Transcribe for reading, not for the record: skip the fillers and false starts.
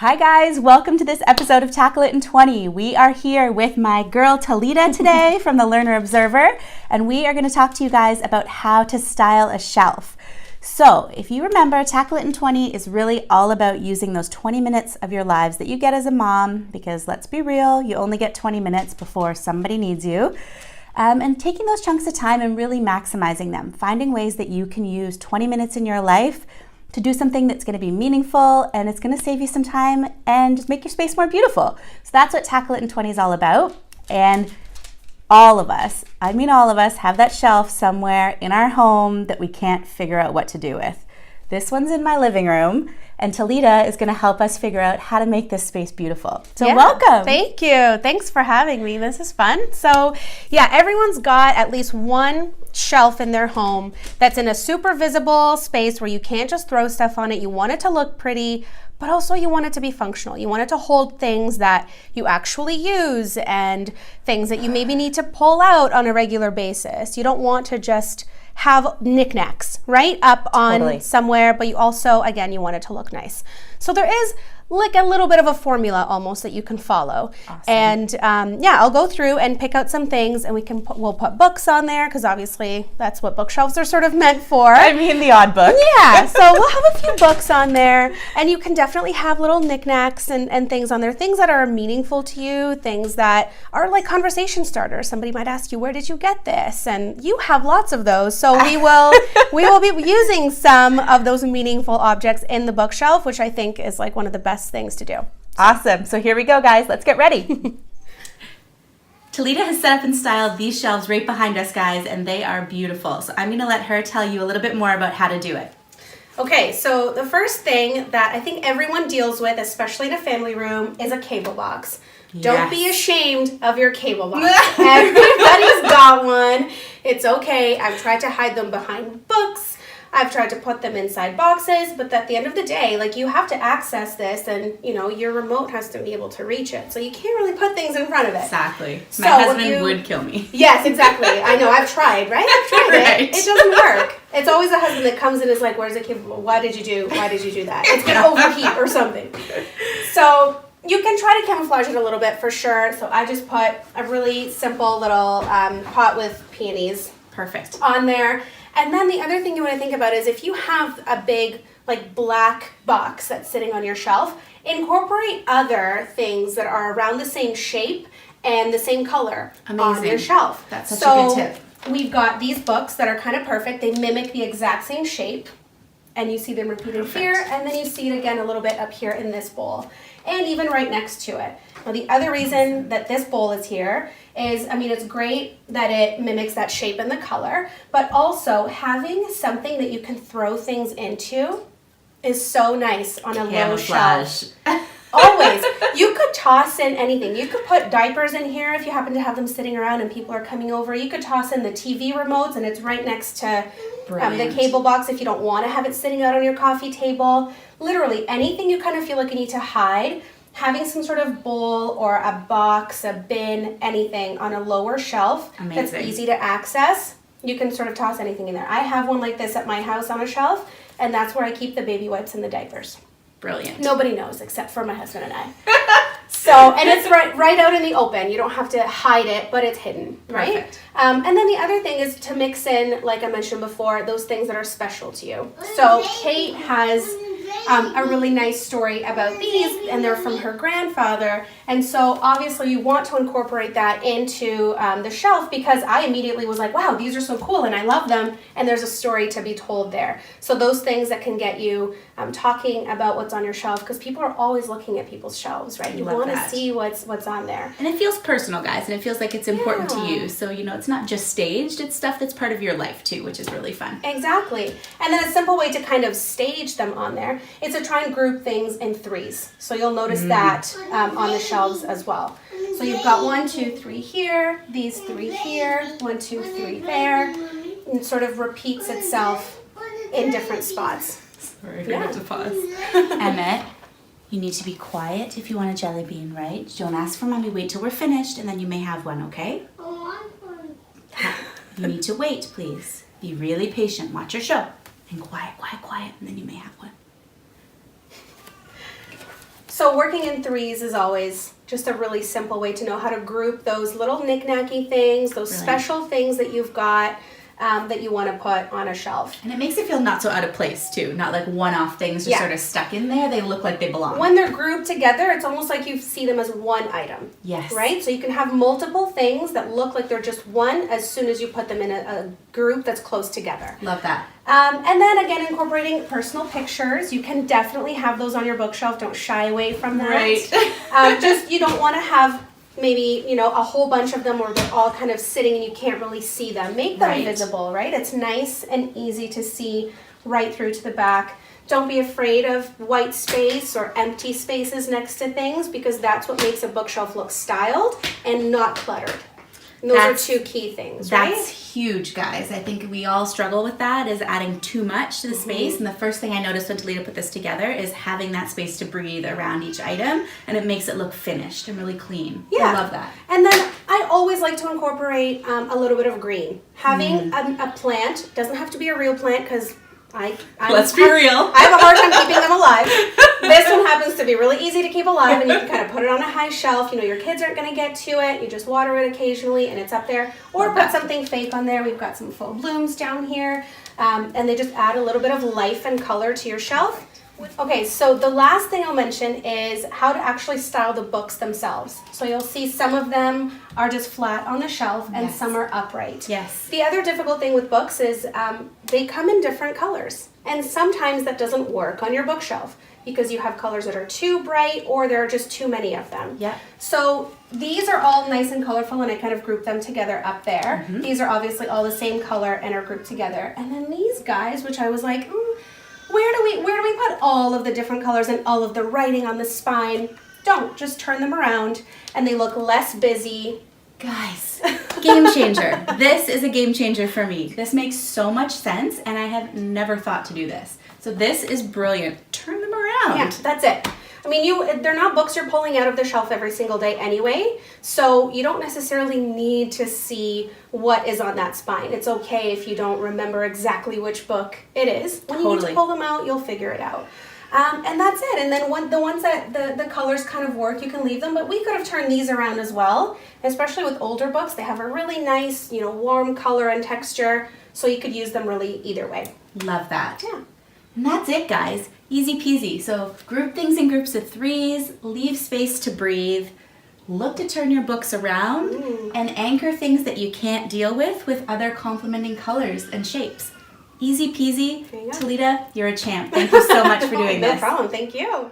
Hi guys, welcome to this episode of Tackle It in 20. We are here with my girl Talita today from the Learner Observer, and we are going to talk to you guys about how to style a shelf. So if you remember, Tackle It in 20 is really all about using those 20 minutes of your lives that you get as a mom, because let's be real, you only get 20 minutes before somebody needs you. And taking those chunks of time and really maximizing them, finding ways that you can use 20 minutes in your life to do something that's going to be meaningful and it's going to save you some time and just make your space more beautiful. So that's what Tackle It in 20 is all about. And all of us, have that shelf somewhere in our home that we can't figure out what to do with. This one's in my living room, and Talita is going to help us figure out how to make this space beautiful. So welcome. Thank you. Thanks for having me. This is fun. So yeah, everyone's got at least one shelf in their home that's in a super visible space where you can't just throw stuff on it. You want it to look pretty, but also you want it to be functional. You want it to hold things that you actually use and things that you maybe need to pull out on a regular basis. You don't want to just have knickknacks, right? Up on somewhere, but you also, again, you want it to look nice. So there is like a little bit of a formula almost that you can follow. Awesome. And I'll go through and pick out some things, and we'll put books on there because obviously that's what bookshelves are sort of meant for. I mean, the odd book. Yeah, so we'll have a few books on there, and you can definitely have little knickknacks and things on there, things that are meaningful to you, things that are like conversation starters. Somebody might ask you, where did you get this? And you have lots of those, so we will be using some of those meaningful objects in the bookshelf, which I think is like one of the best things to do. Awesome. So here we go, guys. Let's get ready. Talita has set up and styled these shelves right behind us, guys, and they are beautiful. So I'm going to let her tell you a little bit more about how to do it. Okay, so the first thing that I think everyone deals with, especially in a family room, is a cable box. Yes. Don't be ashamed of your cable box. Everybody's got one. It's okay. I've tried to hide them behind books. I've tried to put them inside boxes, but at the end of the day, like, you have to access this, and your remote has to be able to reach it. So you can't really put things in front of it. Exactly. My husband would kill me. Yes, exactly. I know. I've tried, right? I've tried right. It. It doesn't work. It's always the husband that comes in and is like, "Where's the cable? Why did you do that? It's gonna overheat or something." So you can try to camouflage it a little bit for sure. So I just put a really simple little pot with peonies. Perfect. On there. And then the other thing you want to think about is if you have a big, like, black box that's sitting on your shelf, incorporate other things that are around the same shape and the same color on your shelf. That's such a good tip. We've got these books that are kind of perfect. They mimic the exact same shape, and you see them repeated here, and then you see it again a little bit up here in this bowl, and even right next to it. Now, the other reason that this bowl is here is, it's great that it mimics that shape and the color, but also having something that you can throw things into is so nice on a low shelf. Always. You could toss in anything. You could put diapers in here if you happen to have them sitting around and people are coming over. You could toss in the TV remotes, and it's right next to the cable box if you don't want to have it sitting out on your coffee table. Literally anything you kind of feel like you need to hide. Having some sort of bowl or a box, a bin, anything on a lower shelf that's easy to access, you can sort of toss anything in there. I have one like this at my house on a shelf, and that's where I keep the baby wipes and the diapers. Brilliant. Nobody knows except for my husband and I. So, and it's right out in the open. You don't have to hide it, but it's hidden, right? Perfect. And then the other thing is to mix in, like I mentioned before, those things that are special to you. So Kate has a really nice story about these, and they're from her grandfather, and so obviously you want to incorporate that into the shelf, because I immediately was like, wow, these are so cool and I love them, and there's a story to be told there. So those things that can get you talking about what's on your shelf, because people are always looking at people's shelves, right? You want to see what's on there. And it feels personal, guys, and it feels like it's important to you. So, it's not just staged, it's stuff that's part of your life too, which is really fun. Exactly. And then a simple way to kind of stage them on there is to try and group things in threes. So you'll notice that on the shelves as well. So you've got 1, 2, 3 here, these 3 here, 1, 2, 3 there, and it sort of repeats itself in different spots. Sorry, we have to pause. Emmett, you need to be quiet if you want a jelly bean, right? Don't ask for mommy. Wait till we're finished, and then you may have one, okay? You need to wait, please. Be really patient. Watch your show. And quiet, quiet, quiet, and then you may have one. So working in threes is always just a really simple way to know how to group those little knick-knacky things, those special things that you've got that you want to put on a shelf. And it makes it feel not so out of place too, not like one-off things just sort of stuck in there. They look like they belong. When they're grouped together, it's almost like you see them as one item. Yes. Right? So you can have multiple things that look like they're just one as soon as you put them in a group that's close together. Love that. And then again, incorporating personal pictures. You can definitely have those on your bookshelf. Don't shy away from that. Right. Just you don't want to have maybe, you know, a whole bunch of them where they're all kind of sitting and you can't really see them. Make them visible, right? It's nice and easy to see right through to the back. Don't be afraid of white space or empty spaces next to things because that's what makes a bookshelf look styled and not cluttered. And those are two key things, right? That's huge, guys. I think we all struggle with that, is adding too much to the space. And the first thing I noticed when Talita put this together is having that space to breathe around each item, and it makes it look finished and really clean. I love that. And then I always like to incorporate a little bit of green. Having a plant, doesn't have to be a real plant because let's be real. I have a hard time keeping them alive. This one happens to be really easy to keep alive, and you can kind of put it on a high shelf. You know, your kids aren't going to get to it. You just water it occasionally, and it's up there. Or put something fake on there. We've got some faux blooms down here, and they just add a little bit of life and color to your shelf. Okay, so the last thing I'll mention is how to actually style the books themselves. So you'll see some of them are just flat on the shelf and some are upright. Yes. The other difficult thing with books is they come in different colors. And sometimes that doesn't work on your bookshelf because you have colors that are too bright or there are just too many of them. Yeah. So these are all nice and colorful and I kind of grouped them together up there. These are obviously all the same color and are grouped together. And then these guys, which I was like, where do we put all of the different colors and all of the writing on the spine? Don't. Just turn them around and they look less busy. Guys, game changer. This is a game changer for me. This makes so much sense and I have never thought to do this. So this is brilliant. Turn them around. Yeah, that's it. I mean, they're not books you're pulling out of the shelf every single day anyway, so you don't necessarily need to see what is on that spine. It's okay if you don't remember exactly which book it is. When you need to pull them out, you'll figure it out. And that's it. And then the ones that the colors kind of work, you can leave them, but we could have turned these around as well, especially with older books. They have a really nice, you know, warm color and texture, so you could use them really either way. Love that. Yeah. And that's it, guys. Easy peasy. So group things in groups of threes, leave space to breathe, look to turn your books around, and anchor things that you can't deal with other complementing colors and shapes. Easy peasy. Talita, you're a champ. Thank you so much for doing this. No problem. Thank you.